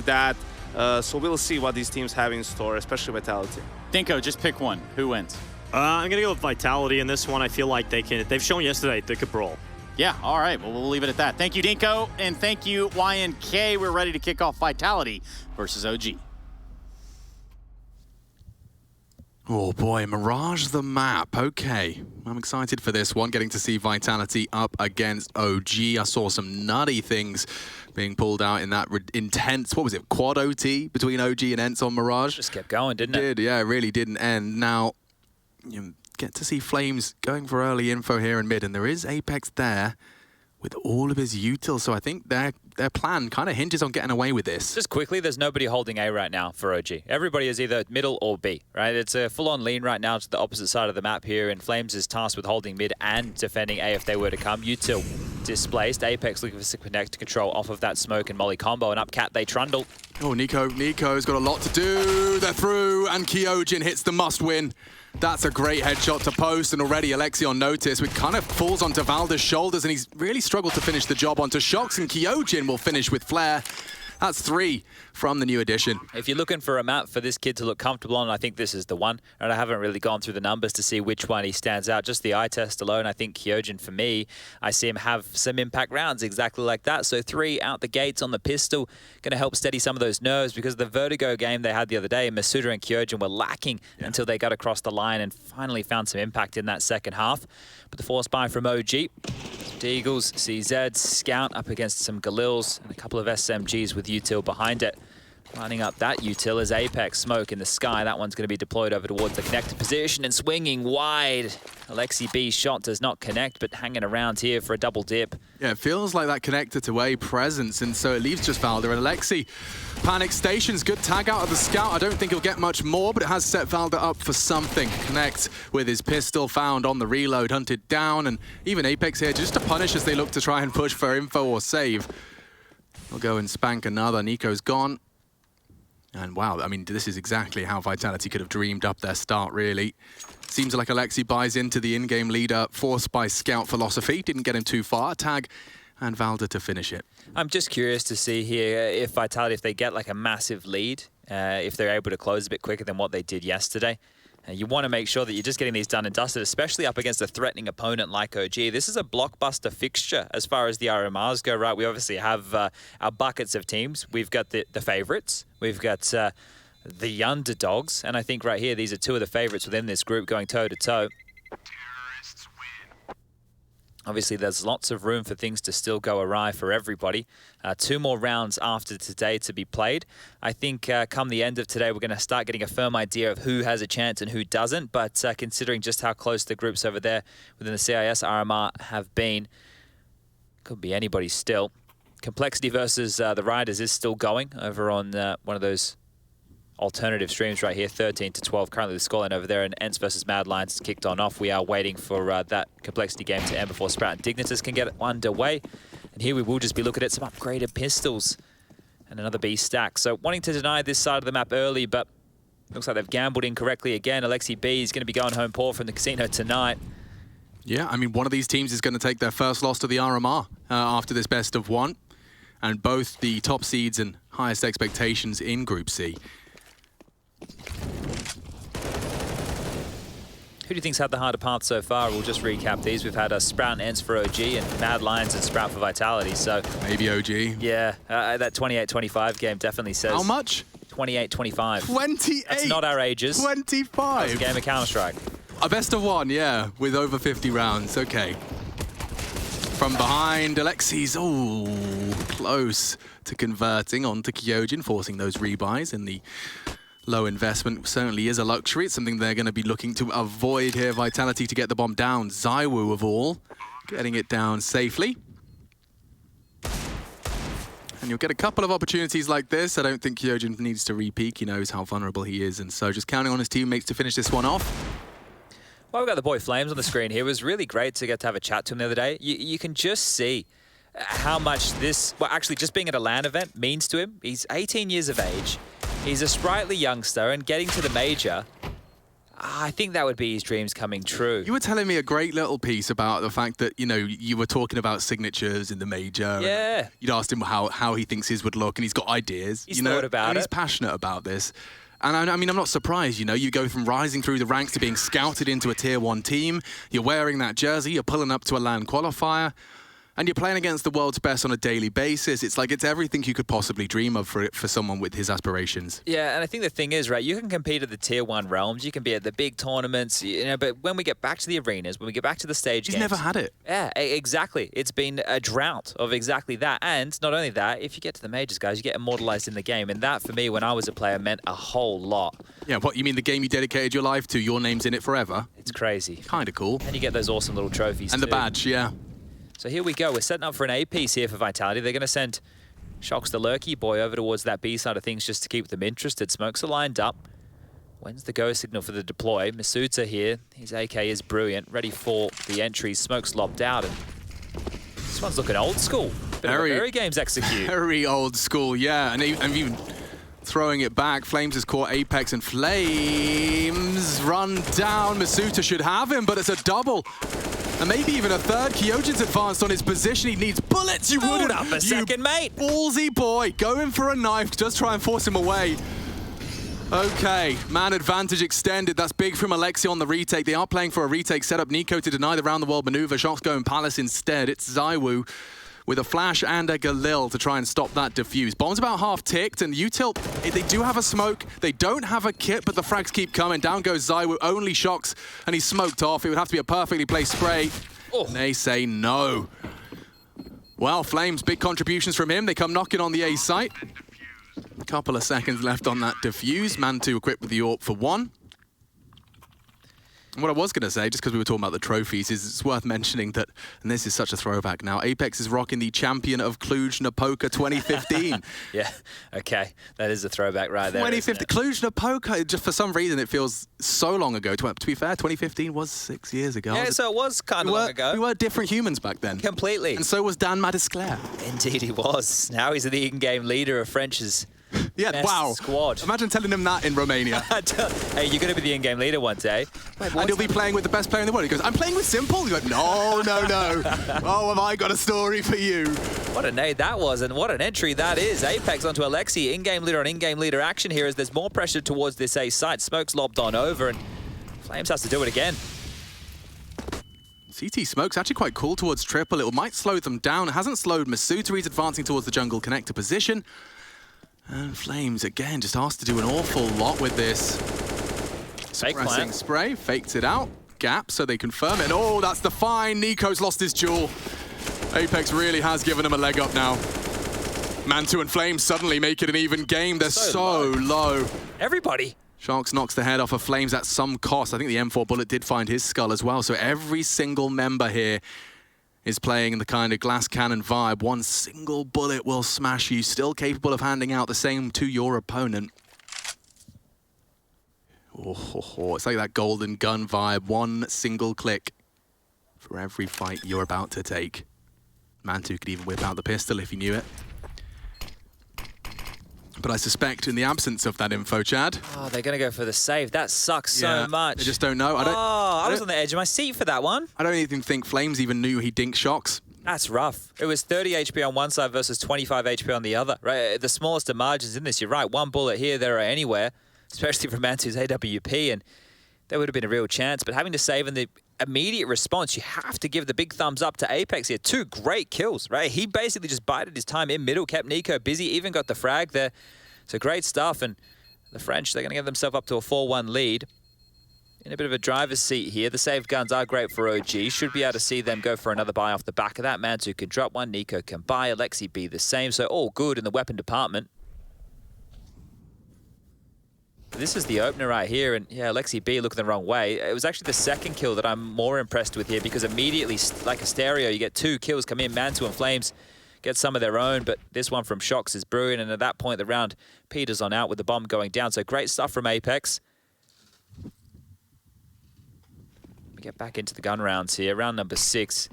that. So we'll see what these teams have in store, especially Vitality. Dinko, just pick one. Who wins? I'm going to go with Vitality in this one. I feel like they've shown yesterday they could brawl. Yeah, all right. Well, we'll leave it at that. Thank you, Dinko, and thank you, YNK. We're ready to kick off Vitality versus OG. Oh boy, Mirage the map. Okay, I'm excited for this one, getting to see Vitality up against OG. I saw some nutty things being pulled out in that intense, what was it, quad OT between OG and Ents on Mirage? Just kept going, didn't it? Yeah, it really didn't end. Now, you get to see Flames going for early info here in mid, and there is Apex there with all of his util, so I think their plan kind of hinges on getting away with this. Just quickly, there's nobody holding A right now for OG. Everybody is either middle or B, right? It's a full-on lean right now to the opposite side of the map here, and Flames is tasked with holding mid and defending A if they were to come. Util displaced. Apex looking for connect control off of that smoke and molly combo, and up cat they trundle. Oh, Nico's got a lot to do. They're through, and Kyojin hits the must-win. That's a great headshot to post, and already Alexi on notice, which kind of falls onto Valda's shoulders, and he's really struggled to finish the job onto Shox, and Kyojin will finish with Flare. That's 3 from the new addition. If you're looking for a map for this kid to look comfortable on, I think this is the one. And I haven't really gone through the numbers to see which one he stands out. Just the eye test alone, I think Kyojin, for me, I see him have some impact rounds exactly like that. So 3 out the gates on the pistol, going to help steady some of those nerves, because the Vertigo game they had the other day, Masuda and Kyojin were lacking until they got across the line and finally found some impact in that second half. But the force buy from OG. Deagles, CZ, Scout up against some Galils and a couple of SMGs with util behind it. Lining up that util is Apex smoke in the sky. That one's going to be deployed over towards the connected position and swinging wide. Alexi B's shot does not connect, but hanging around here for a double dip. Yeah, it feels like that connector to A presence, and so it leaves just Valda and Alexi. Panic Stations, good tag out of the Scout. I don't think he'll get much more, but it has set Valda up for something. Connect with his pistol, found on the reload, hunted down, and even Apex here just to punish as they look to try and push for info or save. They'll go and spank another. Nico's gone. And wow, I mean, this is exactly how Vitality could have dreamed up their start, really. Seems like Alexi buys into the in-game leader, forced by Scout philosophy. Didn't get him too far. Tag and Valda to finish it. I'm just curious to see here if Vitality, if they get like a massive lead, if they're able to close a bit quicker than what they did yesterday. You want to make sure that you're just getting these done and dusted, especially up against a threatening opponent like OG. This is a blockbuster fixture as far as the RMRs go, right? We obviously have our buckets of teams. We've got the favorites. We've got the underdogs. And I think right here, these are 2 of the favorites within this group going toe-to-toe. Obviously, there's lots of room for things to still go awry for everybody. 2 more rounds after today to be played. I think come the end of today, we're going to start getting a firm idea of who has a chance and who doesn't. But considering just how close the groups over there within the CIS RMR have been, could be anybody still. Complexity versus the Riders is still going over on one of those alternative streams right here, 13-12. Currently the scoreline over there, and Ents versus Mad Lions kicked on off. We are waiting for that Complexity game to end before Sprout and Dignitas can get underway. And here we will just be looking at some upgraded pistols and another B stack. So wanting to deny this side of the map early, but looks like they've gambled incorrectly again. Alexi B is going to be going home poor from the casino tonight. Yeah, I mean, one of these teams is going to take their first loss to the RMR after this best of 1. And both the top seeds and highest expectations in Group C. Who do you think's had the harder path so far? We'll just recap these. We've had a Sprout and Ents for OG and Mad Lions and Sprout for Vitality. So maybe OG. Yeah, that 28-25 game definitely says. How much? 28-25. 28. That's not our ages. 25. That's a game of Counter-Strike. A best of 1, yeah, with over 50 rounds. Okay. From behind, Alexi's, close to converting onto Kyojin, forcing those rebuys, and the low investment certainly is a luxury. It's something they're going to be looking to avoid here. Vitality to get the bomb down. Zywoo of all, getting it down safely. And you'll get a couple of opportunities like this. I don't think Kyojin needs to re-peek. He knows how vulnerable he is, and so just counting on his teammates to finish this one off. Well, we've got the boy Flames on the screen here. It was really great to get to have a chat to him the other day. You can just see how much this, well, actually just being at a LAN event means to him. He's 18 years of age. He's a sprightly youngster, and getting to the major, I think that would be his dreams coming true. You were telling me a great little piece about the fact that, you know, you were talking about signatures in the major. Yeah. And you'd asked him how he thinks his would look, and he's got ideas. He's you know, thought about and it. He's passionate about this. And I mean, I'm not surprised, you know, you go from rising through the ranks to being scouted into a tier 1 team. You're wearing that jersey, you're pulling up to a LAN qualifier, and you're playing against the world's best on a daily basis. It's like, it's everything you could possibly dream of for someone with his aspirations. Yeah, and I think the thing is, right, you can compete at the tier 1 realms, you can be at the big tournaments, you know, but when we get back to the arenas, when we get back to the stage He's games, never had it. Yeah, exactly. It's been a drought of exactly that. And not only that, if you get to the majors, guys, you get immortalized in the game. And that, for me, when I was a player, meant a whole lot. Yeah, what, you mean the game you dedicated your life to, your name's in it forever? It's crazy. Kind of cool. And you get those awesome little trophies, And the too. badge, yeah. So here we go. We're setting up for an A piece here for Vitality. They're going to send Shox the Lurky boy over towards that B side of things just to keep them interested. Smokes are lined up. When's the go signal for the deploy? Masuta here. His AK is brilliant. Ready for the entry. Smoke's lobbed out. And this one's looking old school. Bit of a very games execute. Very old school, yeah. And even throwing it back. Flames has caught Apex, and Flames run down. Masuta should have him, but it's a double. And maybe even a third. Kyojin's advanced on his position. He needs bullets. You Hold wouldn't. up a second, mate. Ballsy boy. Going for a knife. Just try and force him away. Okay, man advantage extended. That's big from Alexi on the retake. They are playing for a retake setup. Nico to deny the round-the-world maneuver. Shox going Palace instead. It's Zywoo with a flash and a Galil to try and stop that defuse. Bomb's about half ticked, and Util, they do have a smoke. They don't have a kit, but the frags keep coming. Down goes Zywoo, only Shox, and he's smoked off. It would have to be a perfectly placed spray. Oh. And they say no. Well, Flames, big contributions from him. They come knocking on the A site. A couple of seconds left on that defuse. Man2 equipped with the AWP for 1. And what I was going to say, just because we were talking about the trophies, is it's worth mentioning that, and this is such a throwback now, Apex is rocking the champion of Cluj-Napoca 2015. Yeah, okay. That is a throwback right there. 2015, Cluj-Napoca, just for some reason it feels so long ago. To be fair, 2015 was 6 years ago. Yeah, so it was kind of long ago. We were different humans back then. Completely. And so was Dan Madisclair. Indeed he was. Now he's the in-game leader of French's Yeah, best wow. squad. Imagine telling him that in Romania. Hey, you're going to be the in-game leader one day. Wait, And he'll be playing with the best player in the world. He goes, I'm playing with Simple. You go, no, no, no. Oh, have I got a story for you? What a nade that was, and what an entry that is. Apex onto Alexi, in-game leader on in-game leader action here as there's more pressure towards this A site. Smoke's lobbed on over, and Flames has to do it again. CT Smoke's actually quite cool towards triple. It might slow them down. It hasn't slowed Masuta. He's advancing towards the jungle connector position. And Flames, again, just asked to do an awful lot with this. Fake Pressing plant. spray, faked it out. Gap, so they confirm it. Oh, that's the fine. Nico's lost his jewel. Apex really has given him a leg up now. Man2 and Flames suddenly make it an even game. They're so low. Everybody. Shox knocks the head off of Flames at some cost. I think the M4 bullet did find his skull as well. So every single member here is playing the kind of glass cannon vibe. One single bullet will smash you. Still capable of handing out the same to your opponent. Oh, it's like that golden gun vibe. One single click for every fight you're about to take. Man2 could even whip out the pistol if he knew it. But I suspect in the absence of that info, Chad. Oh, they're going to go for the save. That sucks so much. They just don't know. I was on the edge of my seat for that one. I don't even think Flames even knew he dinked Shox. That's rough. It was 30 HP on one side versus 25 HP on the other. Right, the smallest of margins in this. You're right. One bullet here, there, or anywhere, especially from Man2's AWP, and there would have been a real chance. But having to save in the immediate response, you have to give the big thumbs up to Apex here. 2 great kills, right? He basically just bided his time in middle, kept Nico busy, even got the frag there. So great stuff, and the French, they're going to get themselves up to a 4-1 lead. In a bit of a driver's seat here. The saved guns are great for OG. Should be able to see them go for another buy off the back of that. Man2 can drop one, Nico can buy, Alexi B the same. So all good in the weapon department. This is the opener right here, and yeah, Alexi B looking the wrong way. It was actually the second kill that I'm more impressed with here, because immediately, like a stereo, you get 2 kills come in. Man2 and Flames get some of their own, but this one from Shox is brilliant, and at that point, the round peters on out with the bomb going down. So great stuff from Apex. We get back into the gun rounds here. Round number 6.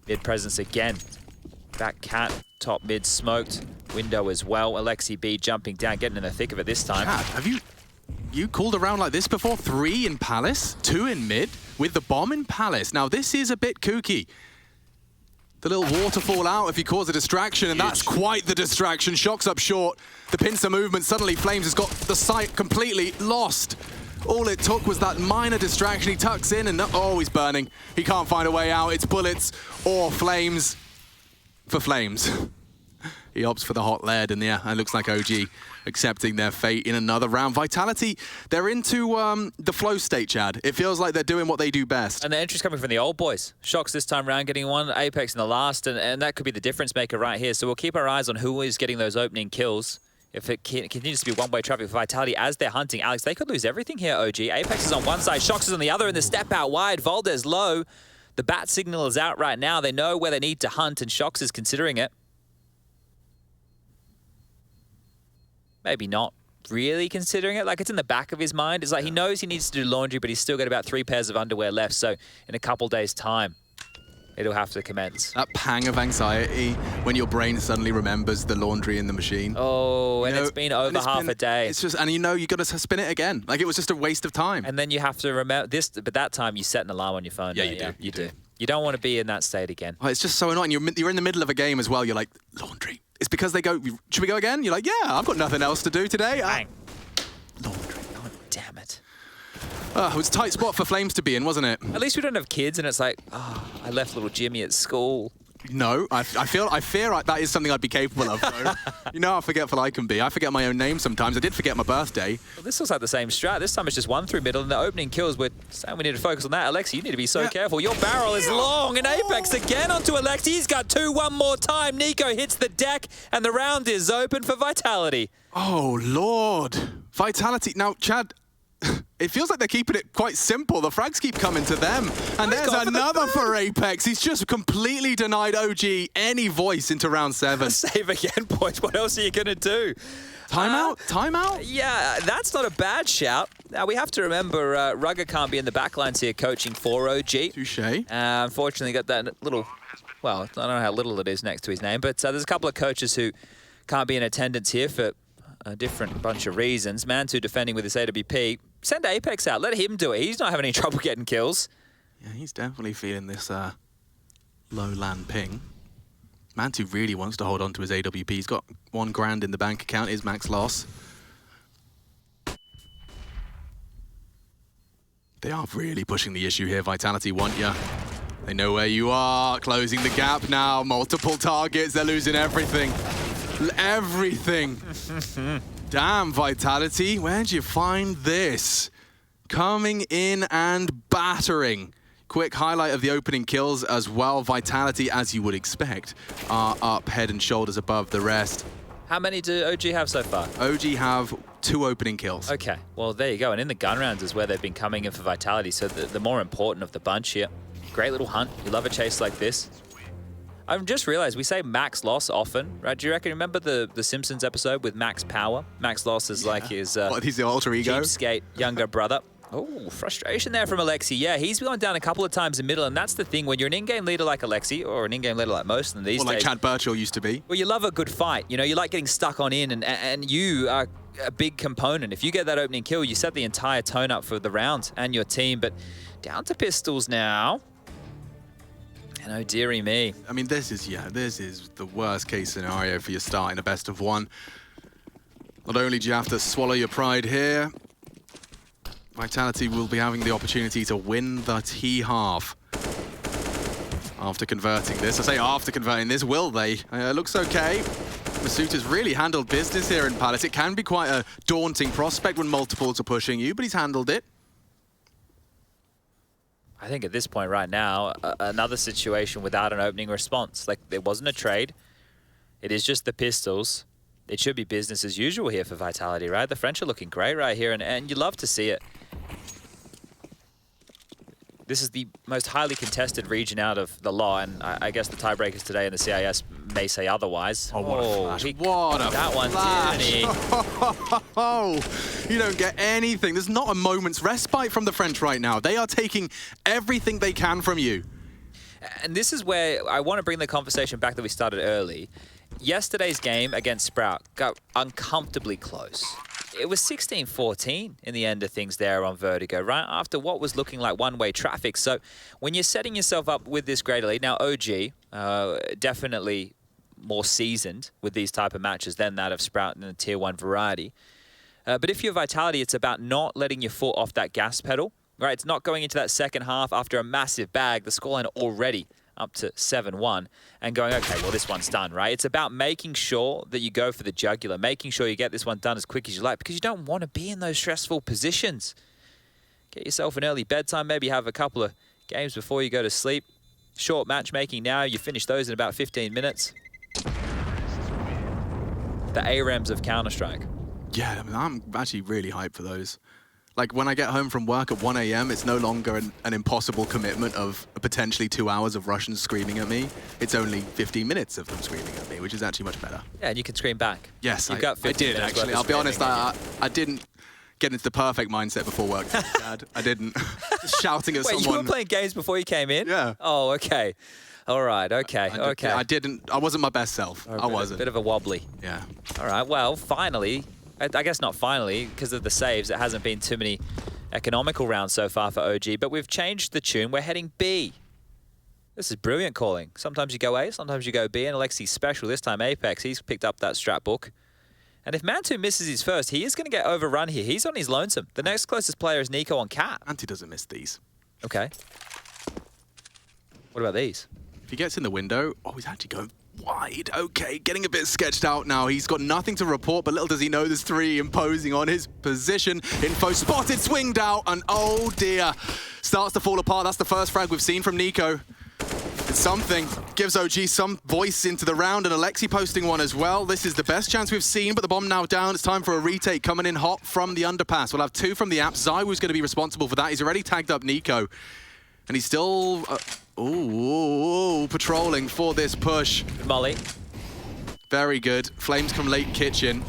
Mid presence again. Back cat, top mid smoked. Window as well. Alexi B jumping down, getting in the thick of it this time. Chad, have you you called a round like this before? 3 in Palace, 2 in mid, with the bomb in Palace. Now, this is a bit kooky. The little waterfall out if you cause a distraction, and that's quite the distraction. Shock's up short. The pincer movement, suddenly Flames has got the sight completely lost. All it took was that minor distraction. He tucks in and, oh, he's burning. He can't find a way out. It's bullets or Flames for Flames. He opts for the hot lead, and yeah, it looks like OG accepting their fate in another round. Vitality, they're into the flow state, Chad. It feels like they're doing what they do best. And the entry's coming from the old boys. Shox this time round getting one, Apex in the last, and that could be the difference maker right here. So we'll keep our eyes on who is getting those opening kills. If it continues to be one-way traffic for Vitality as they're hunting, Alex, they could lose everything here, OG. Apex is on one side, Shox is on the other, and the step out wide. Valdez low. The bat signal is out right now. They know where they need to hunt, and Shox is considering it. Maybe not really considering it. Like, it's in the back of his mind. It's like he knows he needs to do laundry, but he's still got about 3 pairs of underwear left. So in a couple days' time, it'll have to commence. That pang of anxiety when your brain suddenly remembers the laundry in the machine. Oh, and it's been over half a day. It's just, and you know, you got to spin it again. Like, it was just a waste of time. And then you have to remember this, but that time you set an alarm on your phone. Yeah, you do. You don't want to be in that state again. Oh, it's just so annoying. You're in the middle of a game as well. You're like, laundry. It's because they go, should we go again? You're like, yeah, I've got nothing else to do today. Bang. Laundry. Oh, damn it. It was a tight spot for Flames to be in, wasn't it? At least we don't have kids, and it's like, oh, I left little Jimmy at school. No, I fear that is something I'd be capable of, though. You know how forgetful I can be. I forget my own name sometimes. I did forget my birthday. Well, this looks like the same strat. This time it's just one through middle, and the opening kills, we're saying we need to focus on that. Alexi, you need to be so careful. Your barrel is long, and Apex again onto Alexi. He's got 2 one more time. Nico hits the deck, and the round is open for Vitality. Oh, Lord. Vitality. Now, Chad, it feels like they're keeping it quite simple. The frags keep coming to them. And there's another for Apex. He's just completely denied OG any voice into round 7. Save again, boys. What else are you going to do? Timeout? Timeout? Yeah, that's not a bad shout. Now, we have to remember Rugger can't be in the backlines here coaching for OG. Touché. Unfortunately, got that little, well, I don't know how little it is next to his name, but there's a couple of coaches who can't be in attendance here for a different bunch of reasons. Mantu defending with his AWP. Send Apex out. Let him do it. He's not having any trouble getting kills. Yeah, he's definitely feeling this low land ping. Mantu really wants to hold on to his AWP. He's got $1 grand in the bank account. His max loss. They are really pushing the issue here. Vitality want ya. They know where you are. Closing the gap now. Multiple targets. They're losing everything. Everything. Damn, Vitality. Where'd you find this? Coming in and battering. Quick highlight of the opening kills as well. Vitality, as you would expect, are up head and shoulders above the rest. How many do OG have so far? OG have 2 opening kills. Okay, well, there you go. And in the gun rounds is where they've been coming in for Vitality, so the more important of the bunch here. Great little hunt. You love a chase like this. I've just realized we say max loss often, right? Do you remember the Simpsons episode with Max Power? Max Loss is like his he's the alter ego? cheapskate younger brother. Oh, frustration there from Alexi. Yeah, he's gone down a couple of times in middle, and that's the thing. When you're an in-game leader like Alexi, or an in-game leader like most of them these days. Or like Chad Birchall used to be. Well, you love a good fight. You know, you like getting stuck on in, and you are a big component. If you get that opening kill, you set the entire tone up for the round and your team. But down to pistols now. And oh, dearie me. I mean, this is the worst case scenario for your start in a best of 1. Not only do you have to swallow your pride here, Vitality will be having the opportunity to win the T-half. After converting this, I say after converting this, will they? Looks okay. Masuda's really handled business here in Palace. It can be quite a daunting prospect when multiples are pushing you, but he's handled it. I think at this point right now, another situation without an opening response. Like, there wasn't a trade. It is just the pistols. It should be business as usual here for Vitality, right? The French are looking great right here, and you love to see it. This is the most highly contested region out of the law, and I guess the tiebreakers today in the CIS may say otherwise. Oh, what a flash. What a that one, flash. didn't he? Oh, you don't get anything. There's not a moment's respite from the French right now. They are taking everything they can from you. And this is where I want to bring the conversation back that we started early. Yesterday's game against Sprout got uncomfortably close. it was 16-14 in the end of things there on Vertigo, right? After what was looking like one-way traffic. So when you're setting yourself up with this greater lead, now OG, definitely more seasoned with these type of matches than that of Sprout in the Tier 1 variety. But if you're Vitality, it's about not letting your foot off that gas pedal, right? It's not going into that second half after a massive bag, the scoreline already up to 7-1, and going, okay, well, this one's done, right? It's about making sure that you go for the jugular, making sure you get this one done as quick as you like, because you don't want to be in those stressful positions. Get yourself an early bedtime, maybe have a couple of games before you go to sleep. Short matchmaking now, you finish those in about 15 minutes. The ARAMs of Counter-Strike. Yeah, I mean, I'm actually really hyped for those. Like, when I get home from work at 1 AM, it's no longer an impossible commitment of potentially 2 hours of Russians screaming at me. It's only 15 minutes of them screaming at me, which is actually much better. Yeah, and you can scream back. Yes, You've got 15 I did, minutes actually. I'll be honest, I didn't get into the perfect mindset before work, Dad. I didn't. Just shouting at someone. Wait, you were playing games before you came in? Yeah. Oh, okay. All right, okay, okay. I wasn't my best self. I wasn't. A bit of a wobbly. Yeah. All right, well, finally, I guess not finally, because of the saves, it hasn't been too many economical rounds so far for OG, but we've changed the tune. We're heading B. This is brilliant calling. Sometimes you go A, sometimes you go B, and Alexi's special. This time Apex, he's picked up that strat book. And if Mantu misses his first, he is going to get overrun here. He's on his lonesome. The next closest player is Nico on Cat. Mantu doesn't miss these. Okay. What about these? If he gets in the window, oh, he's actually going wide. Okay, getting a bit sketched out now. He's got nothing to report, but little does he know there's 3 imposing on his position. Info spotted, swinged out, and oh dear. Starts to fall apart. That's the first frag we've seen from Nico. It's something. Gives OG some voice into the round, and Alexi posting one as well. This is the best chance we've seen, but the bomb now down. It's time for a retake coming in hot from the underpass. We'll have 2 from the apps. Zywoo's going to be responsible for that. He's already tagged up Nico, and he's still... patrolling for this push. Molly. Very good. Flames from late kitchen.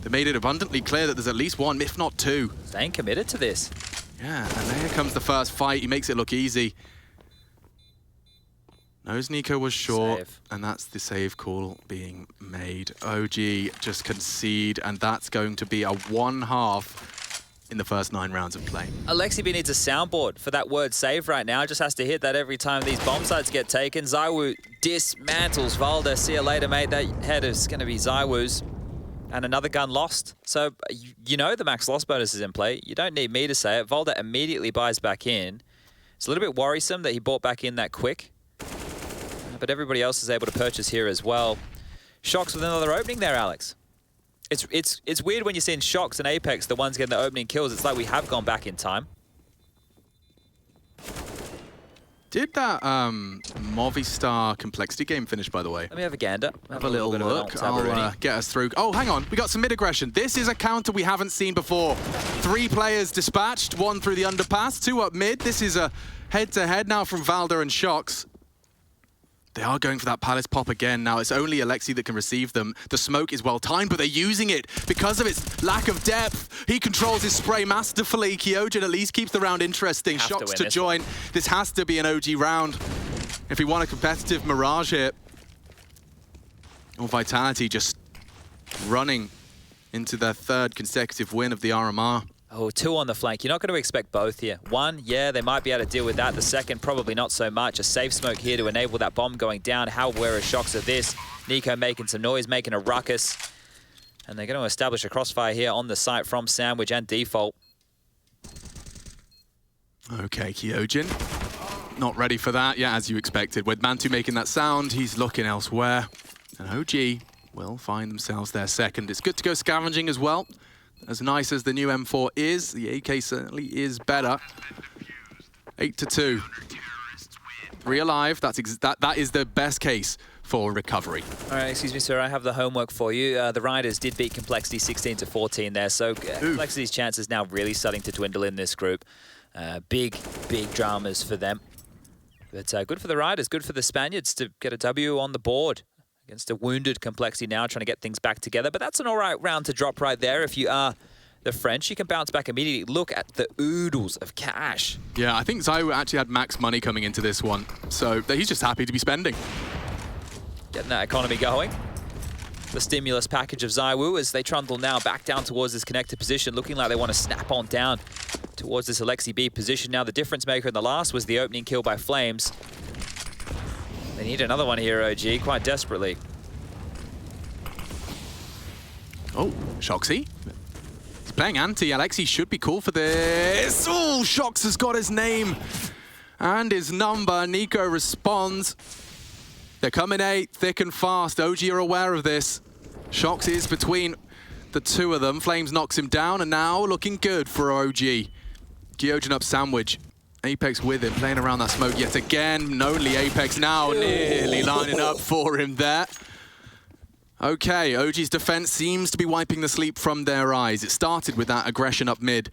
They made it abundantly clear that there's at least 1, if not 2. Staying committed to this. Yeah, and there comes the first fight. He makes it look easy. Knows Nico was short, and that's the save call being made. OG just concede, and that's going to be a 1-half in the first 9 rounds of play. Alexi B needs a soundboard for that word save right now. Just has to hit that every time these bomb sites get taken. Zywoo dismantles Valda. See you later, mate. That head is going to be Zywoo's. And another gun lost. So, you know the max loss bonus is in play. You don't need me to say it. Valda immediately buys back in. It's a little bit worrisome that he bought back in that quick. But everybody else is able to purchase here as well. Shox with another opening there, Alex. It's weird when you're seeing Shox and Apex, the ones getting the opening kills. It's like we have gone back in time. Did that Movistar Complexity game finish, by the way? Let me have a gander. Have a little look. I'll get us through. Oh, hang on. We got some mid-aggression. This is a counter we haven't seen before. 3 players dispatched, 1 through the underpass, 2 up mid. This is a head-to-head now from Valda and Shox. They are going for that Palace pop again. Now, it's only Alexi that can receive them. The smoke is well-timed, but they're using it because of its lack of depth. He controls his spray masterfully. Kyojin at least keeps the round interesting. Shox to join. This has to be an OG round if we want a competitive Mirage here. Or Vitality just running into their 3rd consecutive win of the RMR. Oh, 2 on the flank. You're not going to expect both here. 1, yeah, they might be able to deal with that. The second, probably not so much. A safe smoke here to enable that bomb going down. How aware are Shox of this? Nico making some noise, making a ruckus. And they're going to establish a crossfire here on the site from Sandwich and Default. Okay, Kyojin. Not ready for that, yeah, as you expected. With Mantu making that sound, he's looking elsewhere. And OG will find themselves their second. It's good to go scavenging as well. As nice as the new M4 is, the AK certainly is better. 8-2. 3 alive, that is the best case for recovery. All right, excuse me, sir, I have the homework for you. The Riders did beat Complexity 16-14 there, so Complexity's chances now really starting to dwindle in this group. Big dramas for them. But good for the Riders, good for the Spaniards to get a W on the board against a wounded Complexity now, trying to get things back together. But that's an all right round to drop right there. If you are the French, you can bounce back immediately. Look at the oodles of cash. Yeah, I think Zywoo actually had max money coming into this one, so he's just happy to be spending. Getting that economy going. the stimulus package of ZywOo as they trundle now back down towards this connected position, looking like they want to snap on down towards this Alexi B position. Now, the difference maker in the last was the opening kill by Flames. They need another one here, OG, quite desperately. Oh, Shoxy. He's playing anti. Alexi should be cool for this. Oh, Shox has got his name and his number. Nico responds. They're coming A, thick and fast. OG are aware of this. Shox is between the two of them. Flames knocks him down, and now looking good for OG. Geogen up sandwich. Apex with him, playing around that smoke yet again. Only Apex now, nearly lining up for him there. Okay, OG's defense seems to be wiping the sleep from their eyes. It started with that aggression up mid,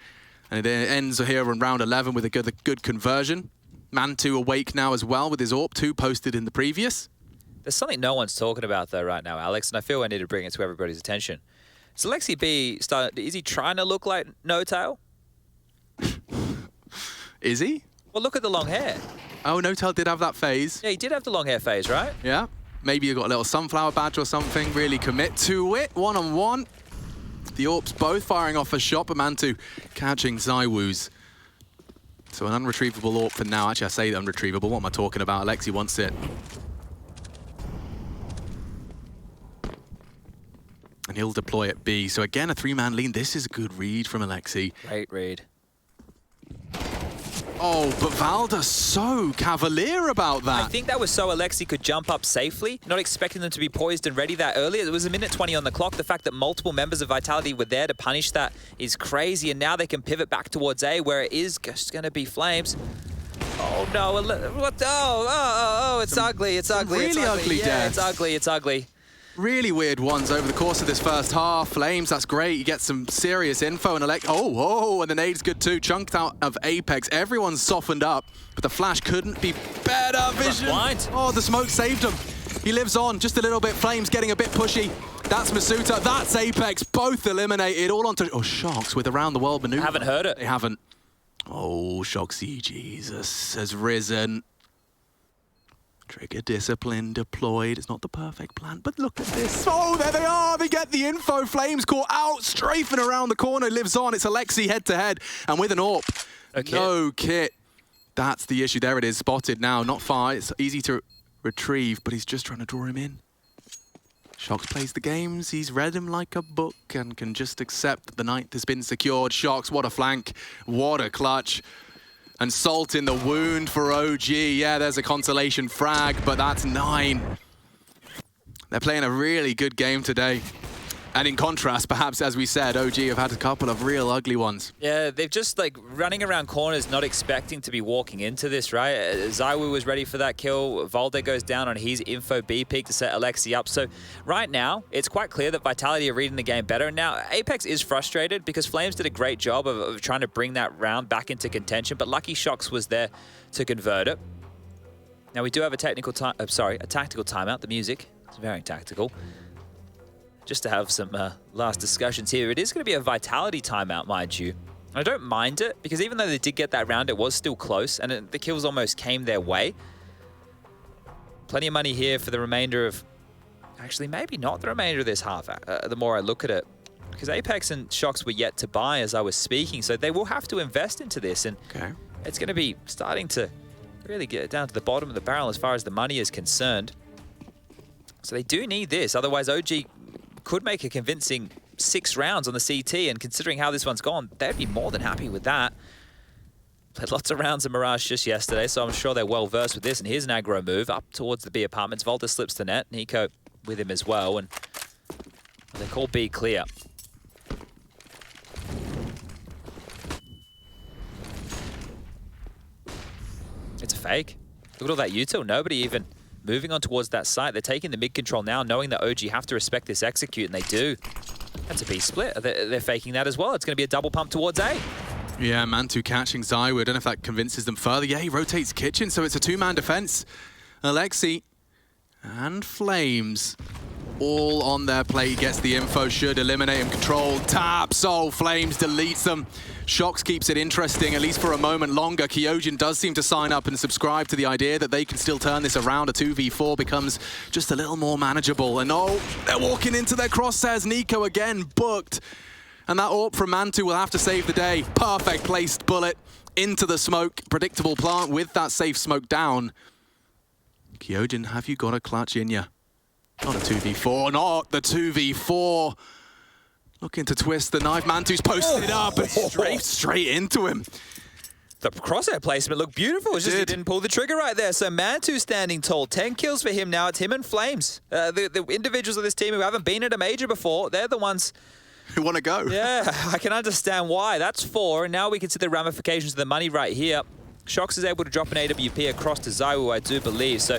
and it ends here in round 11 with a good conversion. Man2 awake now as well with his AWP, 2 posted in the previous. There's something no one's talking about though right now, Alex, and I feel I need to bring it to everybody's attention. Is Alexi B is he trying to look like No Tail? Is he? Well, look at the long hair. Oh, No Tail did have that phase. Yeah, he did have the long hair phase, right? Yeah. Maybe you got a little sunflower badge or something. Really commit to it. One-on-one. The AWPs both firing off a shot, but Man2 catching ZywOo's. So an unretrievable AWP for now. Actually, I say unretrievable. What am I talking about? Alexi wants it. And he'll deploy at B. So again, a 3-man lean. This is a good read from Alexi. Great read. Oh, but Valda's so cavalier about that. I think that was so Alexi could jump up safely, not expecting them to be poised and ready that early. It was a minute 20 on the clock. The fact that multiple members of Vitality were there to punish that is crazy, and now they can pivot back towards A, where it is just going to be Flames. Oh, no. What? Oh, it's ugly. It's ugly. Really it's ugly yeah, deaths. It's ugly. It's ugly. Really weird ones over the course of this first half. Flames, that's great. You get some serious info. And and the nade's good too. Chunked out of Apex. Everyone's softened up, but the flash couldn't be better. Vision. Blind. Oh, the smoke saved him. He lives on just a little bit. Flames getting a bit pushy. That's Masuta. That's Apex. Both eliminated. All onto... Oh, Shox with around the world maneuver. Haven't heard it. They haven't. Oh, Shoxy, Jesus, has risen. Trigger discipline deployed. It's not the perfect plan, but look at this. Oh, there they are. They get the info. Flames caught out, strafing around the corner. Lives on. It's Alexi head-to-head. And with an AWP. No kit. That's the issue. There it is. Spotted now. Not far. It's easy to retrieve, but he's just trying to draw him in. Shox plays the games. He's read them like a book and can just accept that the ninth has been secured. Shox, what a flank. What a clutch. And salt in the wound for OG. Yeah, there's a consolation frag, but that's 9. They're playing a really good game today. And in contrast, perhaps, as we said, OG have had a couple of real ugly ones. Yeah, they've just like running around corners, not expecting to be walking into this, right? ZywOo was ready for that kill. Valde goes down on his info B peak to set Alexi up. So right now, it's quite clear that Vitality are reading the game better. And now Apex is frustrated because Flames did a great job of trying to bring that round back into contention, but Lucky Shox was there to convert it. Now we do have a tactical timeout. The music is very tactical. Just to have some last discussions here. It is going to be a Vitality timeout, mind you. I don't mind it, because even though they did get that round, it was still close, and the kills almost came their way. Plenty of money here for the remainder of... Actually, maybe not the remainder of this half, the more I look at it. Because Apex and Shox were yet to buy as I was speaking, so they will have to invest into this, and it's going to be starting to really get down to the bottom of the barrel as far as the money is concerned. So they do need this, otherwise OG could make a convincing 6 rounds on the CT, and considering how this one's gone, they'd be more than happy with that. Played lots of rounds of Mirage just yesterday, so I'm sure they're well versed with this. And here's an aggro move up towards the B apartments. Volta slips the net, Nico with him as well, and they call B clear. It's a fake. Look at all that util, nobody even moving on towards that site. They're taking the mid control now, knowing that OG have to respect this execute, and they do. That's a B split. They're faking that as well. It's going to be a double pump towards A. Yeah, Man2 catching ZywOo. I don't know if that convinces them further. Yeah, he rotates Kitchen, so it's a 2-man defense. Alexi and Flames all on their plate. Gets the info, should eliminate him. Control, tap, Soul, Flames, deletes them. Shox keeps it interesting, at least for a moment longer. Kyojin does seem to sign up and subscribe to the idea that they can still turn this around. A 2v4 becomes just a little more manageable. And oh, they're walking into their crosshairs. Nico again booked. And that AWP from Mantu will have to save the day. Perfect placed bullet into the smoke. Predictable plant with that safe smoke down. Kyojin, have you got a clutch in ya? Not a 2v4, not the 2v4. Looking to twist the knife. Mantu's posted up and straight into him. The crosshair placement looked beautiful. It's just he didn't pull the trigger right there. So Mantu standing tall. 10 kills for him now. It's him and Flames. The individuals of this team who haven't been at a major before, they're the ones who want to go. Yeah, I can understand why. That's 4, and now we can see the ramifications of the money right here. Shox is able to drop an AWP across to Zywoo, I do believe. So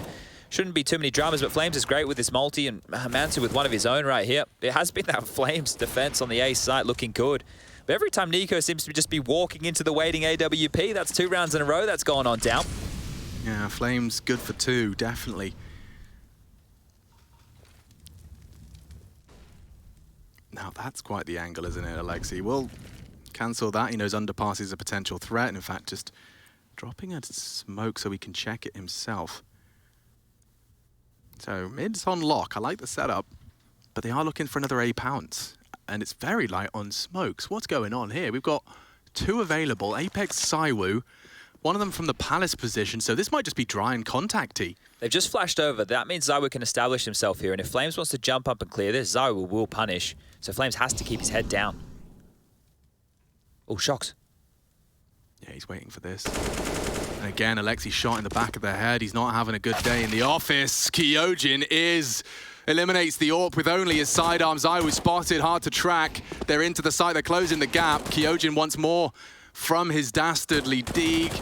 shouldn't be too many dramas, but Flames is great with this multi, and Mantu with one of his own right here. It has been that Flames defense on the A site looking good. But every time Nico seems to just be walking into the waiting AWP, that's 2 rounds in a row that's gone on down. Yeah, Flames good for 2, definitely. Now that's quite the angle, isn't it, Alexi? We'll cancel that. He knows underpass is a potential threat, and in fact, just dropping a smoke so he can check it himself. So mid's on lock. I like the setup, but they are looking for another A pounce, and it's very light on smokes. What's going on here? We've got 2 available. Apex, Zywoo, one of them from the Palace position, so this might just be dry and contacty. They've just flashed over. That means Zywoo can establish himself here, and if Flames wants to jump up and clear this, Zywoo will punish. So Flames has to keep his head down. Oh, Shox. Yeah, he's waiting for this. And again, Alexi shot in the back of the head. He's not having a good day in the office. Kyojin eliminates the AWP with only his sidearm. Zywoo spotted, hard to track. They're into the site, they're closing the gap. Kyojin wants more from his dastardly Deeg.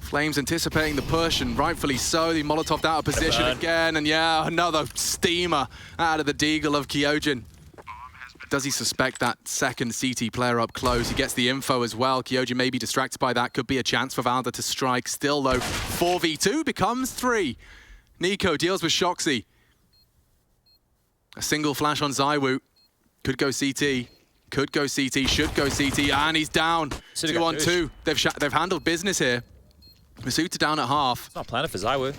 Flames anticipating the push, and rightfully so. The Molotov'd out of position again, and yeah, another steamer out of the Deagle of Kyojin. Does he suspect that second CT player up close? He gets the info as well. Kyojin may be distracted by that. Could be a chance for Valda to strike. Still, though, 4v2 becomes 3. Nico deals with Shoxy. A single flash on Zywoo. Could go CT. Could go CT. Should go CT. And he's down. 2 on 2. They've handled business here. Masuta down at half. It's not planning for Zywoo.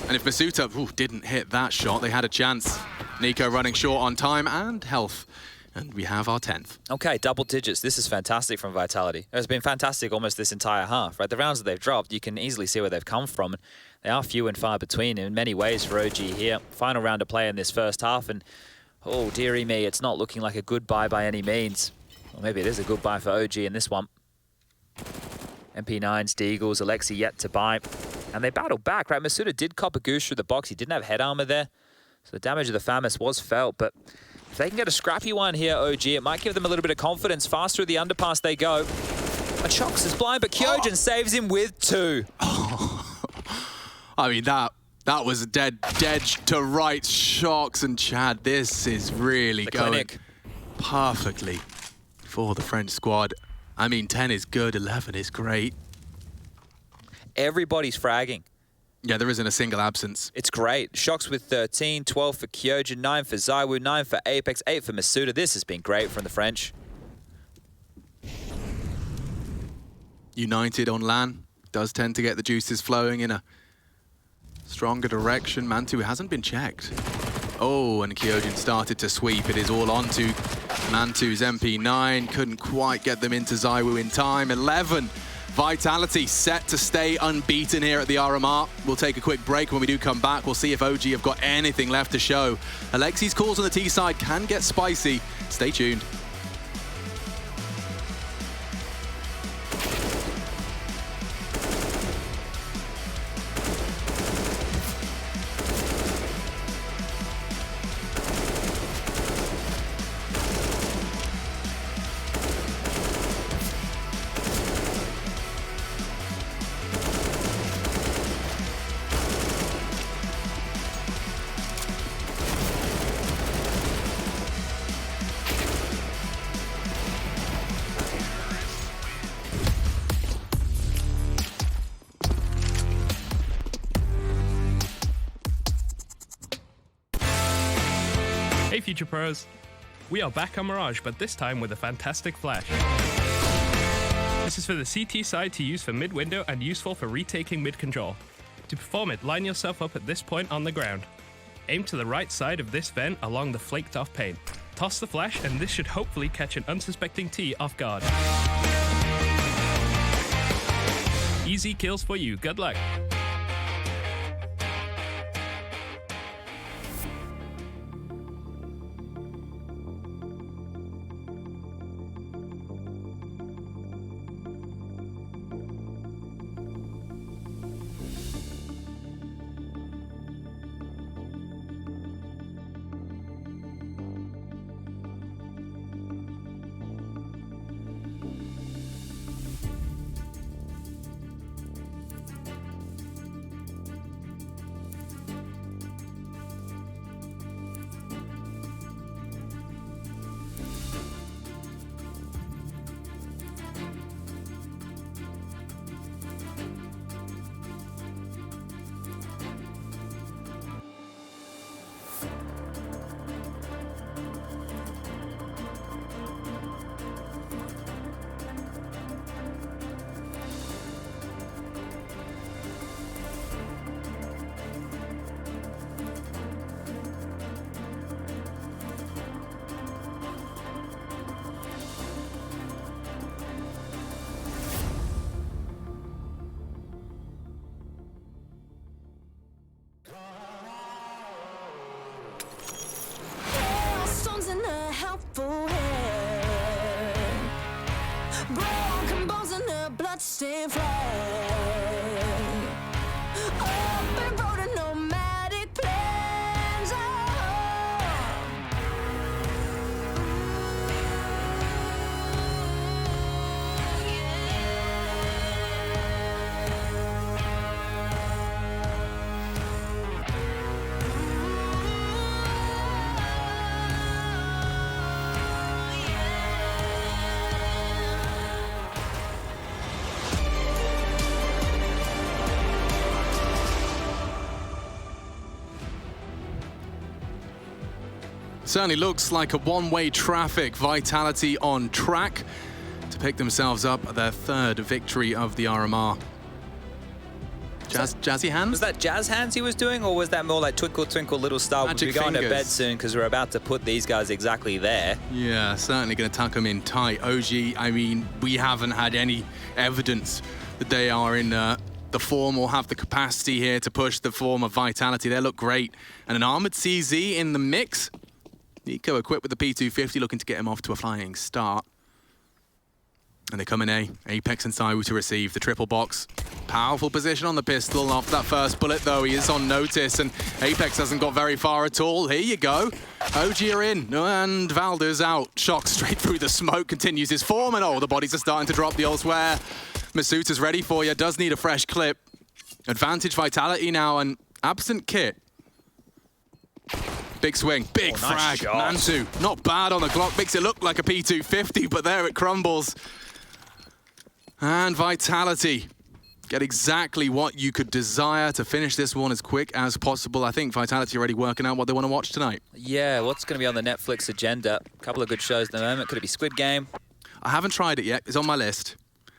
And if Masuta didn't hit that shot, they had a chance. Nico running short on time and health. And we have our 10th. Okay, double digits. This is fantastic from Vitality. It's been fantastic almost this entire half, right? The rounds that they've dropped, you can easily see where they've come from. They are few and far between in many ways for OG here. Final round of play in this first half, and oh, dearie me, it's not looking like a goodbye by any means. Or maybe it is a goodbye for OG in this one. MP9s, Deagles, Alexi yet to buy. And they battled back, right? Masuda did cop a goose through the box. He didn't have head armor there. So the damage of the FAMAS was felt, but if they can get a scrappy one here, OG, it might give them a little bit of confidence. Fast through the underpass they go. And Shox is blind, but Kyojin saves him with 2. I mean, that was a dead to right. Shox and Chad. This is really going perfectly for the French squad. I mean, 10 is good, 11 is great. Everybody's fragging. Yeah, there isn't a single absence. It's great. Shox with 13, 12 for Kyojin, 9 for Zywoo, 9 for Apex, 8 for Masuda. This has been great from the French. United on LAN does tend to get the juices flowing in a stronger direction. Mantu hasn't been checked. Oh, and Kyojin started to sweep. It is all on to Mantu's MP9. Couldn't quite get them into Zywoo in time. 11. Vitality set to stay unbeaten here at the RMR. We'll take a quick break. When we do come back, we'll see if OG have got anything left to show. Alexi's calls on the T side can get spicy. Stay tuned. future pros? We are back on Mirage, but this time with a fantastic flash. This is for the CT side to use for mid-window and useful for retaking mid-control. To perform it, line yourself up at this point on the ground. Aim to the right side of this vent along the flaked off paint. Toss the flash and this should hopefully catch an unsuspecting T off guard. Easy kills for you, good luck. Broken bones and a bloodstained flag. Open road and nomadic plans. Certainly looks like a one-way traffic. Vitality on track to pick themselves up their third victory of the RMR. Jazzy hands? Was that jazz hands he was doing, or was that more like twinkle, twinkle, little star? Magic We'll be going to bed fingers. soon because we're about to put these guys exactly there. Yeah, certainly going to tuck them in tight. OG, I mean, we haven't had any evidence that they are in the form or have the capacity here to push the form of Vitality. They look great. And an armored CZ in the mix. Nico equipped with the P250, looking to get him off to a flying start. And they come in A. Apex and Saiwu to receive the triple box. Powerful position on the pistol. After that first bullet, though, he is on notice, and Apex hasn't got very far at all. Here you go. OG are in, and Valder's out. Shock straight through the smoke, continues his form, and oh, the bodies are starting to drop the elsewhere. Masuta's ready for you, does need a fresh clip. Advantage Vitality now, and absent Kit. Big swing, big nice frag. shot. Mantu, not bad on the Glock, makes it look like a P250, but there it crumbles. And Vitality get exactly what you could desire to finish this one as quick as possible. I think Vitality are already working out what they want to watch tonight. Yeah, what's going to be on the Netflix agenda? A couple of good shows at the moment. Could it be Squid Game? I haven't tried it yet, it's on my list.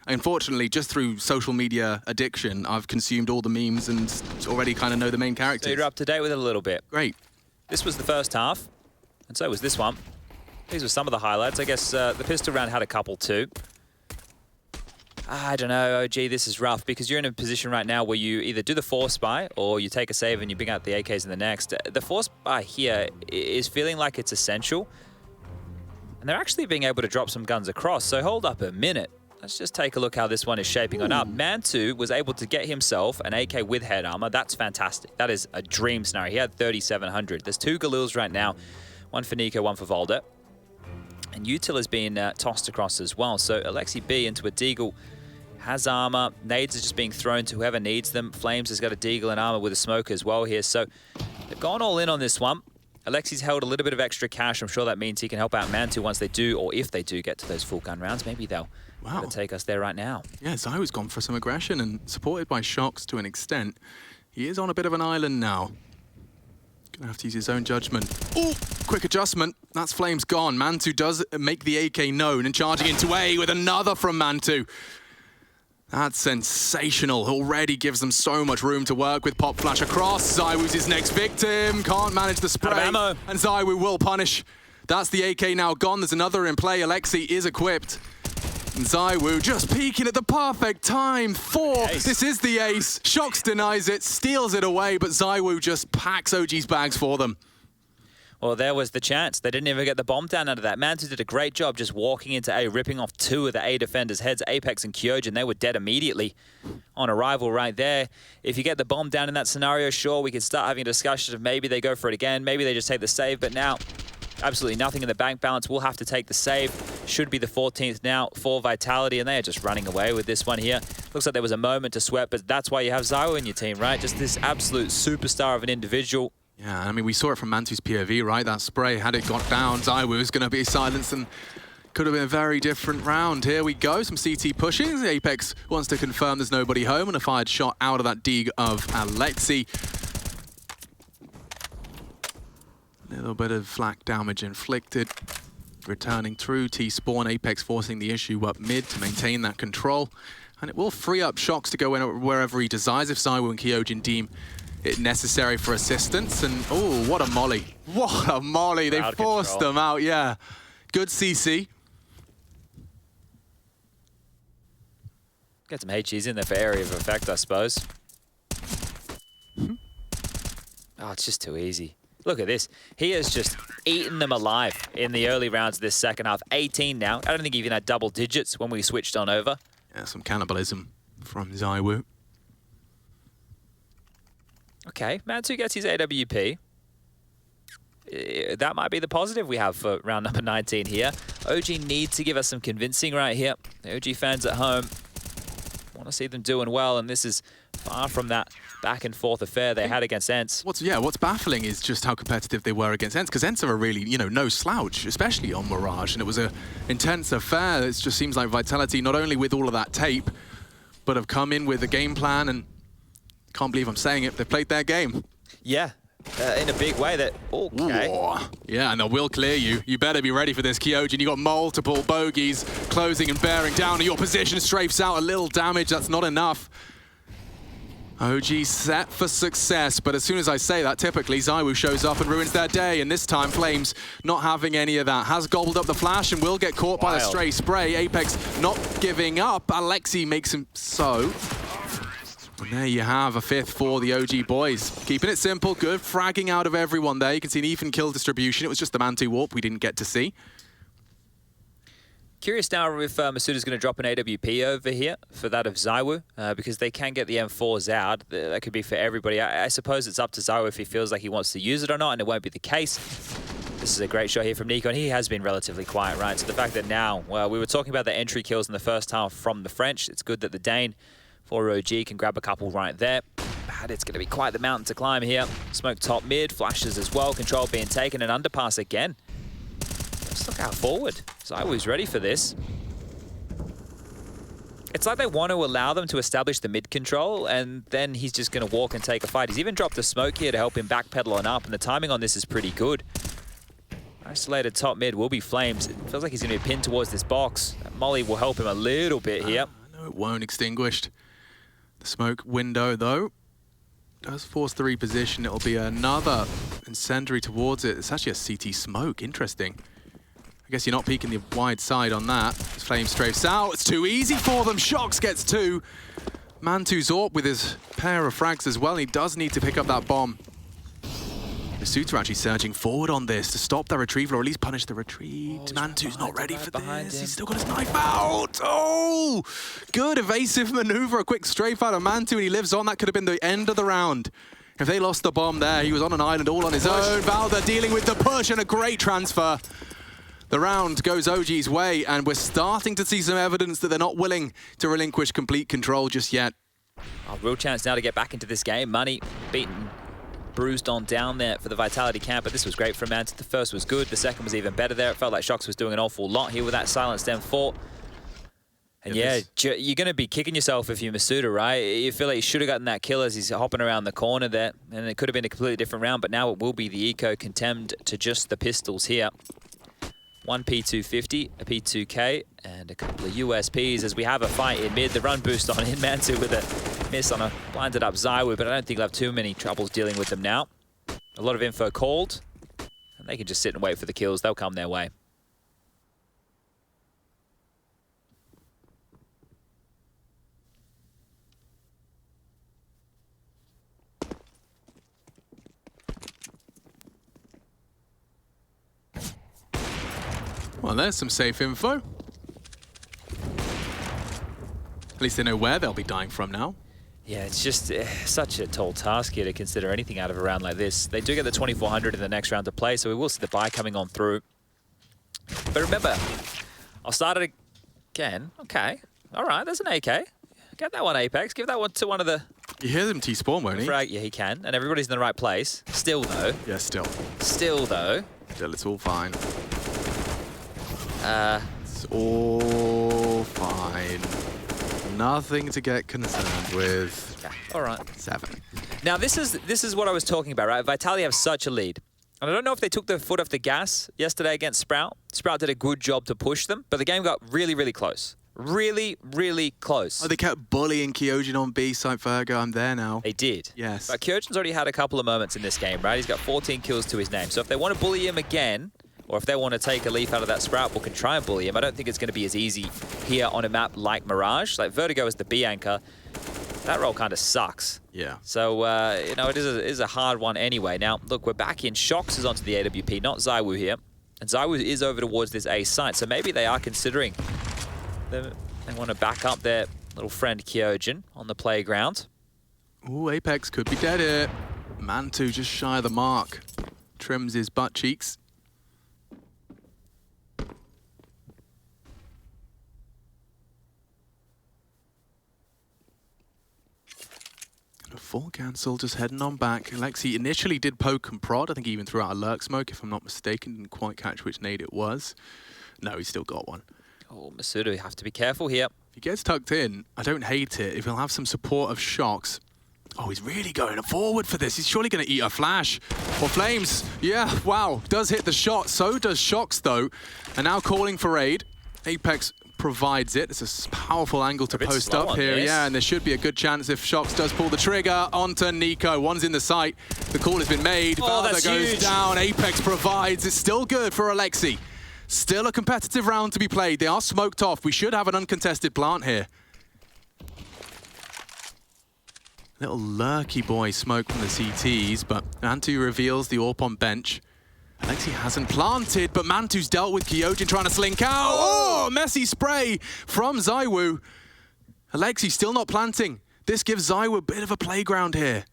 Unfortunately, just through social media addiction, I've consumed all the memes and already kind of know the main characters. So you're up to date with it a little bit. Great. This was the first half, and so was this one. These were some of the highlights. I guess the pistol round had a couple too. I don't know, OG, this is rough because you're in a position right now where you either do the force buy or you take a save and you bring out the AKs in the next. The force buy here is feeling like it's essential, and they're actually being able to drop some guns across, so hold up a minute. Let's just take a look how this one is shaping on up. Mantu was able to get himself an AK with head armor. That's fantastic. That is a dream scenario. He had 3,700. There's two Galils right now, one for Nico, one for Volder. And Util has been tossed across as well. So Alexi B into a Deagle has armor. Nades are just being thrown to whoever needs them. Flames has got a Deagle and armor with a smoke as well here. So they've gone all in on this one. Alexi's held a little bit of extra cash. I'm sure that means he can help out Mantu once they do, or if they do get to those full gun rounds. Maybe they'll take us there right now. Yeah, Zai's gone for some aggression and supported by Shocks to an extent. He is on a bit of an island now. Gonna have to use his own judgment. Ooh, quick adjustment. That's Flames gone. Mantu does make the AK known and charging into A with another from Mantu. That's sensational. Already gives them so much room to work with. Pop flash across. ZywOo's his next victim. Can't manage the spray. Out of ammo. And ZywOo will punish. That's the AK now gone. There's another in play. Alexi is equipped. And ZywOo just peeking at the perfect time. This is the ace. Shox denies it, steals it away, but ZywOo just packs OG's bags for them. Well, there was the chance. They didn't even get the bomb down out of that. Mantu did a great job just walking into A, ripping off 2 of the A defenders' heads, Apex and Kyojin. They were dead immediately on arrival right there. If you get the bomb down in that scenario, sure, we could start having a discussion of maybe they go for it again, maybe they just take the save, but now absolutely nothing in the bank balance. We'll have to take the save. Should be the 14th now for Vitality, and they are just running away with this one here. Looks like there was a moment to sweat, but that's why you have ZywOo in your team, right? Just this absolute superstar of an individual. Yeah, I mean, we saw it from Mantu's POV, right? That spray, had it got down, ZywOo was going to be silenced and could have been a very different round. Here we go, some CT pushing. Apex wants to confirm there's nobody home, and a fired shot out of that dig of Alexi. Little bit of flak damage inflicted. Returning through T-Spawn, Apex forcing the issue up mid to maintain that control. And it will free up Shox to go in wherever he desires if ZywOo and Kyojin deem it necessary for assistance. And oh, what a molly. What a molly. They forced them out, yeah. Good CC. Get some HGs in there for area of effect, I suppose. Oh, it's just too easy. Look at this. He has just eaten them alive in the early rounds of this second half. 18 now. I don't think he even had double digits when we switched on over. Yeah, some cannibalism from ZywOo. Okay, Mantu gets his AWP. That might be the positive we have for round number 19 here. OG needs to give us some convincing right here. The OG fans at home want to see them doing well, and this is far from that back and forth affair they had against ENCE. What's baffling is just how competitive they were against ENCE, because ENCE are a really, no slouch, especially on Mirage, and it was an intense affair. It just seems like Vitality, not only with all of that tape, but have come in with a game plan, and can't believe I'm saying it, they've played their game. Yeah, in a big way. That okay. Ooh. Yeah, and they will clear you. You better be ready for this, Kyojin. You got multiple bogeys closing and bearing down. Your position strafes out a little damage. That's not enough. OG set for success, but as soon as I say that, typically ZywOo shows up and ruins their day, and this time Flames not having any of that. Has gobbled up the flash and will get caught by the stray spray. Apex not giving up. Alexi makes him so. And there you have a 5th for the OG boys. Keeping it simple, good fragging out of everyone there. You can see an even kill distribution. It was just the Mantu warp we didn't get to see. Curious now if Masuda's going to drop an AWP over here for that of ZywOo, because they can get the M4s out. That could be for everybody. I suppose it's up to ZywOo if he feels like he wants to use it or not, and it won't be the case. This is a great shot here from Nico, and he has been relatively quiet, right? So the fact that now, well, we were talking about the entry kills in the first half from the French. It's good that the Dane for OG can grab a couple right there. But it's going to be quite the mountain to climb here. Smoke top mid, flashes as well, control being taken, and underpass again. Let's look out forward. ZywOo's ready for this. It's like they want to allow them to establish the mid control, and then he's just going to walk and take a fight. He's even dropped a smoke here to help him backpedal on up, and the timing on this is pretty good. Isolated top mid will be Flames. It feels like he's going to be pinned towards this box. That molly will help him a little bit here. No, it won't. Extinguished. The smoke window, though, does force the reposition. It'll be another incendiary towards it. It's actually a CT smoke. Interesting. I guess you're not peeking the wide side on that. As Flame strafes out. It's too easy for them. Shox gets 2. Mantu Zorp with his pair of frags as well. He does need to pick up that bomb. The suits are actually surging forward on this to stop the retrieval, or at least punish the retreat. Mantu's not ready for this. He's still got his knife out. Oh! Good evasive maneuver. A quick strafe out of Mantu, and he lives on. That could have been the end of the round. If they lost the bomb there, he was on an island all on his own. Valda dealing with the push, and a great transfer. The round goes OG's way, and we're starting to see some evidence that they're not willing to relinquish complete control just yet. Oh, real chance now to get back into this game. Money beaten, bruised on down there for the Vitality camp, but this was great for Mantu. The first was good, the second was even better there. It felt like Shox was doing an awful lot here with that silenced M4. And yeah, you're going to be kicking yourself if you're Masuda, right? You feel like you should have gotten that kill as he's hopping around the corner there, and it could have been a completely different round, but now it will be the Eco condemned to just the pistols here. One P250, a P2K, and a couple of USPs as we have a fight in mid. The run boost on in Mantu with a miss on a blinded up Zywoo, but I don't think they'll have too many troubles dealing with them now. A lot of info called, and they can just sit and wait for the kills. They'll come their way. Well, there's some safe info. At least they know where they'll be dying from now. Yeah, it's just such a tall task here to consider anything out of a round like this. They do get the 2400 in the next round to play, so we will see the buy coming on through. But remember, I'll start it again. Okay. All right, there's an AK. Get that one, Apex. Give that one to one of the... You hear them T-spawn, won't he? Yeah, he can. And everybody's in the right place. Still, though. Yeah, still. Still, though. Still, it's all fine. It's all fine. Nothing to get concerned with. Yeah, all right. 7. Now, this is what I was talking about, right? Vitality have such a lead. And I don't know if they took their foot off the gas yesterday against Sprout. Sprout did a good job to push them, but the game got really, really close. Really, really close. Oh, they kept bullying Kyojin on B site, Virgo. I'm there now. They did. Yes. But Kyojin's already had a couple of moments in this game, right? He's got 14 kills to his name. So if they want to bully him again, or if they want to take a leaf out of that Sprout book and try and bully him, I don't think it's going to be as easy here on a map like Mirage. Like Vertigo as the B anchor, that role kind of sucks. Yeah. So, you know, it is a hard one anyway. Now, look, we're back in. Shox is onto the AWP, not Zywoo here. And Zywoo is over towards this A site, so maybe they are considering they want to back up their little friend Kyojin on the playground. Ooh, Apex could be dead here. Mantu just shy of the mark. Trims his butt cheeks. Full cancel, just heading on back. Alexi initially did poke and prod. I think he even threw out a lurk smoke, if I'm not mistaken. Didn't quite catch which nade it was. No, he's still got one. Oh, Masuda, you have to be careful here. If he gets tucked in, I don't hate it. If he'll have some support of Shox. Oh, he's really going forward for this. He's surely going to eat a flash. Or flames. Yeah, wow. Does hit the shot. So does Shox, though. And now calling for aid. Apex provides it. It's a powerful angle to post up here. Yeah, and there should be a good chance if Shox does pull the trigger onto Nico. One's in the site. The call has been made. Oh, Valda that's goes huge. down. Apex provides. It's still good for Alexi. Still a competitive round to be played. They are smoked off. We should have an uncontested plant here. Little lurky boy smoke from the CTs, but Mantu reveals the AWP on bench. Alexi hasn't planted, but Mantu's dealt with Kyojin trying to slink out. Oh, messy spray from Zywoo. Alexi still not planting. This gives Zywoo a bit of a playground here.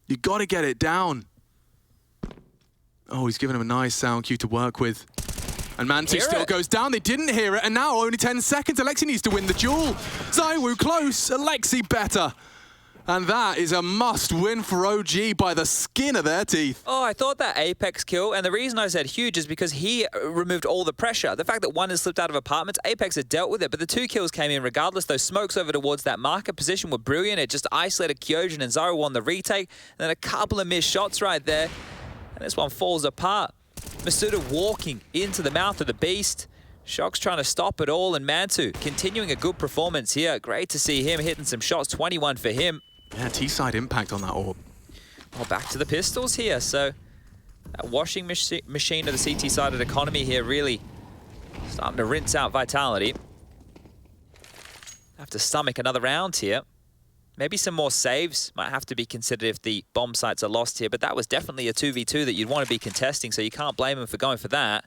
You got to get it down. Oh, he's giving him a nice sound cue to work with. And Mantu still goes down. They didn't hear it, and now only 10 seconds. Alexi needs to win the duel. Zywoo close, Alexi better. And that is a must-win for OG by the skin of their teeth. Oh, I thought that Apex kill, and the reason I said huge is because he removed all the pressure. The fact that one has slipped out of apartments, Apex had dealt with it, but the 2 kills came in regardless. Those smokes over towards that marker position were brilliant. It just isolated Kyojin and Zywoo on the retake, and then a couple of missed shots right there, and this one falls apart. Masuda walking into the mouth of the beast. Shox trying to stop it all, and Mantu continuing a good performance here. Great to see him hitting some shots, 21 for him. Yeah, T-side impact on that orb. Well, back to the pistols here. So that washing machine of the CT-sided economy here really starting to rinse out Vitality. Have to stomach another round here. Maybe some more saves might have to be considered if the bomb sites are lost here, but that was definitely a 2v2 that you'd want to be contesting, so you can't blame him for going for that.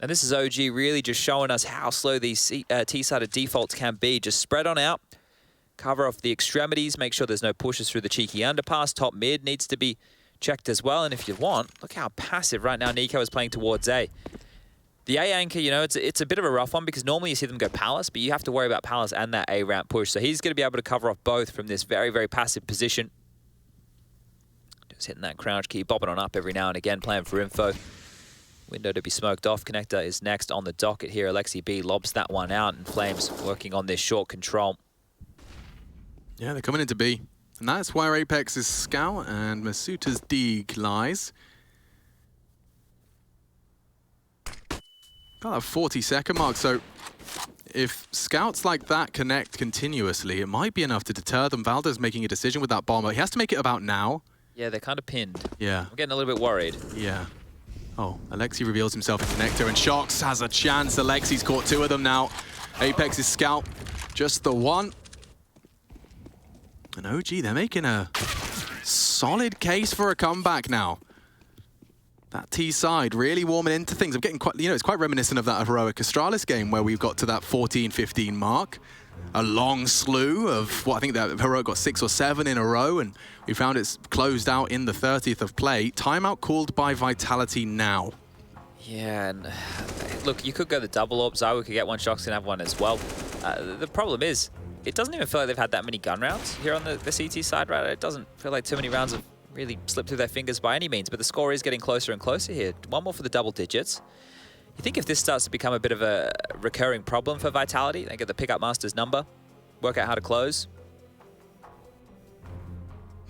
And this is OG really just showing us how slow these T-sided defaults can be. Just spread on out. Cover off the extremities, make sure there's no pushes through the cheeky underpass. Top mid needs to be checked as well. And if you want, look how passive right now Nico is playing towards A. The A anchor, you know, it's a bit of a rough one because normally you see them go Palace, but you have to worry about Palace and that A ramp push. So he's going to be able to cover off both from this very, very passive position. Just hitting that crouch key, bobbing on up every now and again, playing for info. Window to be smoked off. Connector is next on the docket here. Alexi B lobs that one out, and Flames working on this short control. Yeah, they're coming into B. And that's where Apex's Scout and Masuta's Deeg lies. Got that 40-second mark, so if scouts like that connect continuously, it might be enough to deter them. Valda's making a decision with that bomber. He has to make it about now. Yeah, they're kind of pinned. Yeah. I'm getting a little bit worried. Yeah. Oh, Alexi reveals himself in Connector, and Shox has a chance. Alexi's caught 2 of them now. Apex's Scout, just the one. And OG, they're making a solid case for a comeback now. That T side really warming into things. I'm getting quite, it's quite reminiscent of that Heroic Astralis game where we've got to that 14-15 mark. A long slew of, I think that Heroic got 6 or 7 in a row, and we found it's closed out in the 30th of play. Timeout called by Vitality now. Yeah, and look, you could go the double orb. Zywo could get one, Shox can have one as well. The problem is, it doesn't even feel like they've had that many gun rounds here on the CT side, right? It doesn't feel like too many rounds have really slipped through their fingers by any means, but the score is getting closer and closer here. One more for the double digits. You think if this starts to become a bit of a recurring problem for Vitality, they get the pickup master's number, work out how to close.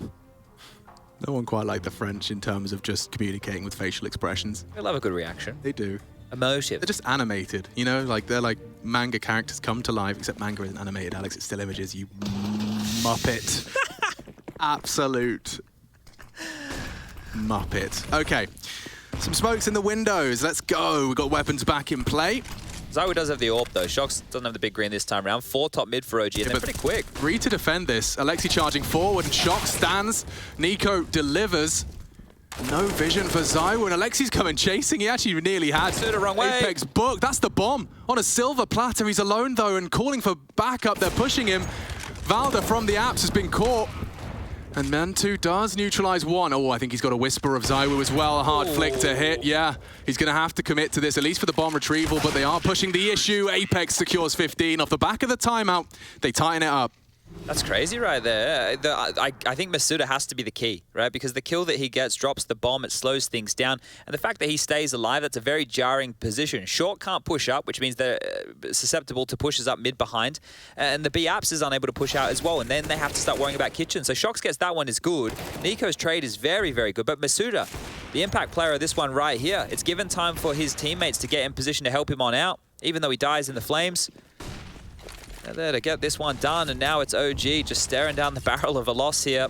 No one quite like the French in terms of just communicating with facial expressions. They love a good reaction. They do. Emotive. They're just animated, you know? Like, they're like manga characters come to life, except manga isn't animated, Alex. It's still images, you muppet. Absolute muppet. Okay. Some smokes in the windows. Let's go. We've got weapons back in play. Zywo does have the orb, though. Shox doesn't have the big green this time around. 4 top mid for OG, and they're pretty quick. 3 to defend this. Alexi charging forward, and Shox stands. Nico delivers. No vision for Zywo, and Alexi's coming chasing. He actually nearly had the wrong way. Apex booked. That's the bomb. On a silver platter, he's alone, though, and calling for backup. They're pushing him. Valda from the apps has been caught. And Mantu does neutralize 1. Oh, I think he's got a whisper of Zywo as well. A hard flick to hit. Yeah, he's going to have to commit to this, at least for the bomb retrieval, but they are pushing the issue. Apex secures 15. Off the back of the timeout, they tighten it up. That's crazy right there. I think Masuda has to be the key, right? Because the kill that he gets drops the bomb, it slows things down. And the fact that he stays alive, that's a very jarring position. Short can't push up, which means they're susceptible to pushes up mid behind. And the B apps is unable to push out as well. And then they have to start worrying about kitchen. So Shox gets that one is good. Nico's trade is very, very good. But Masuda, the impact player of this one right here, it's given time for his teammates to get in position to help him on out, even though he dies in the flames. They're there to get this one done, and now it's OG just staring down the barrel of a loss here.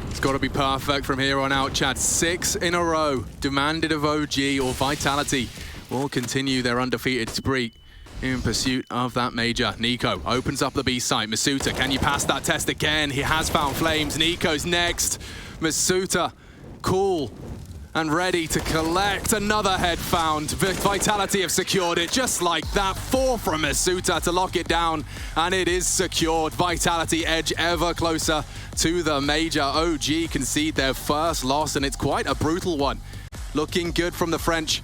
It's got to be perfect from here on out, Chad. 6 in a row demanded of OG, or Vitality will continue their undefeated spree in pursuit of that major. Nico opens up the B site. Masuta, can you pass that test again? He has found flames. Nico's next. Masuta, cool and ready to collect. Another head found. Vitality have secured it just like that. 4 from Masuta to lock it down, and it is secured. Vitality edge ever closer to the major. OG concede their first loss, and it's quite a brutal one. Looking good from the French.